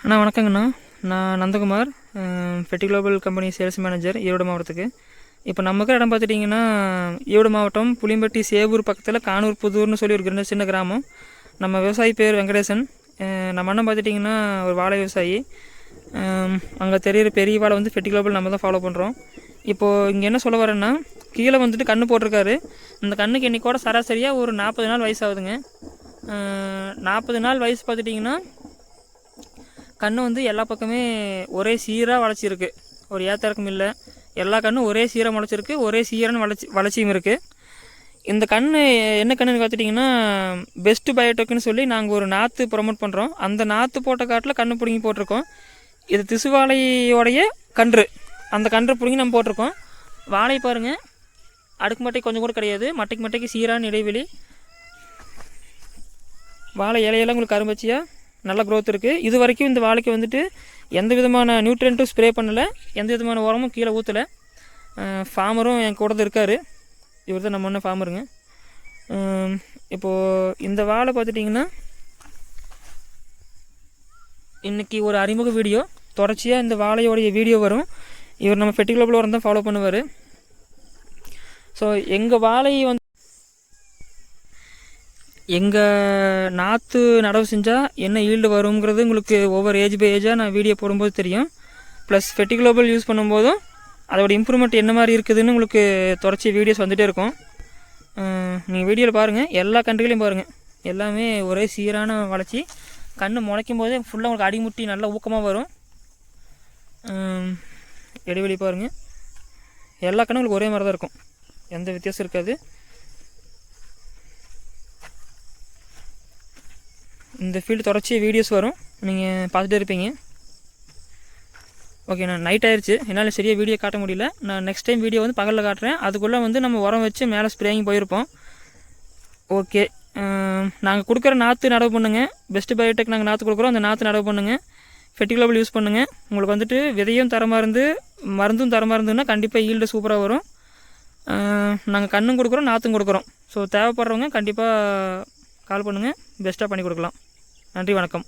அண்ணா வணக்கங்கண்ணா. நான் Nandakumar, fatty global company sales manager, Erode மாவட்டத்துக்கு. இப்போ நமக்கு இடம் பார்த்துட்டிங்கன்னா ஈரோடு மாவட்டம் புளியம்பட்டி சேவூர் பக்கத்தில் கானூர் புதூர்னு சொல்லி ஒரு சின்ன கிராமம். நம்ம விவசாயி பேர் வெங்கடேசன். நம்ம அண்ணன் பார்த்துட்டிங்கன்னா ஒரு வாழை விவசாயி. அங்கே தெரியிற பெரிய வாழை வந்து ஃபெட்டி குளோபல் நம்ம தான் ஃபாலோ பண்ணுறோம். இப்போது இங்கே என்ன சொல்ல வரேன்னா, கீழே வந்துட்டு கன்று போட்டிருக்காரு. அந்த கண்ணுக்கு இன்றைக்கூட சராசரியாக ஒரு 40 நாள் வயசு ஆகுதுங்க. 40 நாள் வயசு பார்த்துட்டிங்கன்னா கன்று வந்து எல்லா பக்கமே ஒரே சீராக வளர்ச்சிருக்கு. ஒரு ஏத்தறக்கம் இல்லை. எல்லா கன்றும் ஒரே சீராக முளைச்சிருக்கு. ஒரே சீரான வளர்ச்சியும் இருக்குது. இந்த கன்று என்ன கன்றுன்னு பார்த்துட்டிங்கன்னா பெஸ்ட்டு பயோடெக்னு சொல்லி நாங்கள் ஒரு நாற்று ப்ரொமோட் பண்ணுறோம். அந்த நாற்று போட்ட காட்டில் கன்று பிடுங்கி போட்டிருக்கோம். இது திசுவாழையோடைய கன்று. அந்த கன்று பிடுங்கி நம்ம போட்டிருக்கோம். வாழை பாருங்கள், அடுக்கு மட்டை கொஞ்சம் கூட கிடையாது. மட்டைக்கு சீரான இடைவெளி. வாழை இலையெல்லாம் உங்களுக்கு கரும்பச்சியாக நல்ல க்ரோத் இருக்குது. இது வரைக்கும் இந்த வாழைக்கு வந்துட்டு எந்த விதமான நியூட்ரியன்ட்டும் ஸ்ப்ரே பண்ணலை, எந்த விதமான உரமும் கீழே ஊற்றலை. ஃபார்மரும் என் கூட இருக்கார். இவர் தான் நம்ம ஒன்று ஃபார்மருங்க. இப்போது இந்த வாழை பார்த்துட்டிங்கன்னா இன்றைக்கி ஒரு அறிமுக வீடியோ, தொடர்ச்சியாக இந்த வாழையோடைய வீடியோ வரும். இவர் நம்ம ஃபெட்டி குளோபல் உரம் தான் ஃபாலோ பண்ணுவார். ஸோ எங்கள் வாழை வந்து எங்கள் நாற்று நடவு செஞ்சால் என்ன ஈல்டு வருங்கிறது உங்களுக்கு ஒவ்வொரு ஏஜ் பை ஏஜாக நான் வீடியோ போடும்போது தெரியும். ப்ளஸ் ஃபெட்டி குளோபல் யூஸ் பண்ணும்போதும் அதோட இம்ப்ரூவ்மெண்ட் என்ன மாதிரி இருக்குதுன்னு உங்களுக்கு தொடர்ச்சி வீடியோஸ் வந்துகிட்டே இருக்கும். நீங்கள் வீடியோவில் பாருங்கள், எல்லா கன்றுகளையும் பாருங்கள், எல்லாமே ஒரே சீரான வளர்ச்சி. கன்று முளைக்கும் போதே ஃபுல்லாக உங்களுக்கு அடிமுட்டி நல்லா ஊக்கமாக வரும். இடைவெளி பாருங்கள், எல்லா கன்றும் உங்களுக்கு ஒரே மாதிரி தான் இருக்கும், எந்த வித்தியாசம் இருக்காது. இந்த ஃபீல்டு தொடர்ச்சி வீடியோஸ் வரும், நீங்கள் பார்த்துட்டே இருப்பீங்க. ஓகே, நான் நைட் ஆயிடுச்சு, என்னால் சரியாக வீடியோ காட்ட முடியல. நான் நெக்ஸ்ட் டைம் வீடியோ வந்து பகலில் காட்டுறேன். அதுக்குள்ளே வந்து நம்ம உரம் வச்சு மேலே ஸ்ப்ரேயிங் போயிருப்போம். ஓகே, நாங்கள் கொடுக்குற நாற்று நடவு பண்ணுங்கள். பெஸ்ட்டு பயோடெக் நாங்கள் நாற்று கொடுக்குறோம். அந்த நாற்று நடவு பண்ணுங்கள். ஃபெட்டி குளோபல் யூஸ் பண்ணுங்கள். உங்களுக்கு வந்துட்டு விதையும் தரமாக இருந்து மருந்தும் தரமாக இருந்ததுன்னா கண்டிப்பாக ஈல்டு சூப்பராக வரும். நாங்கள் கண்ணும் கொடுக்குறோம், நாற்றும் கொடுக்குறோம். ஸோ தேவைப்படுறவங்க கண்டிப்பாக கால் பண்ணுங்கள், பெஸ்ட்டாக பண்ணி கொடுக்கலாம். நன்றி, வணக்கம்.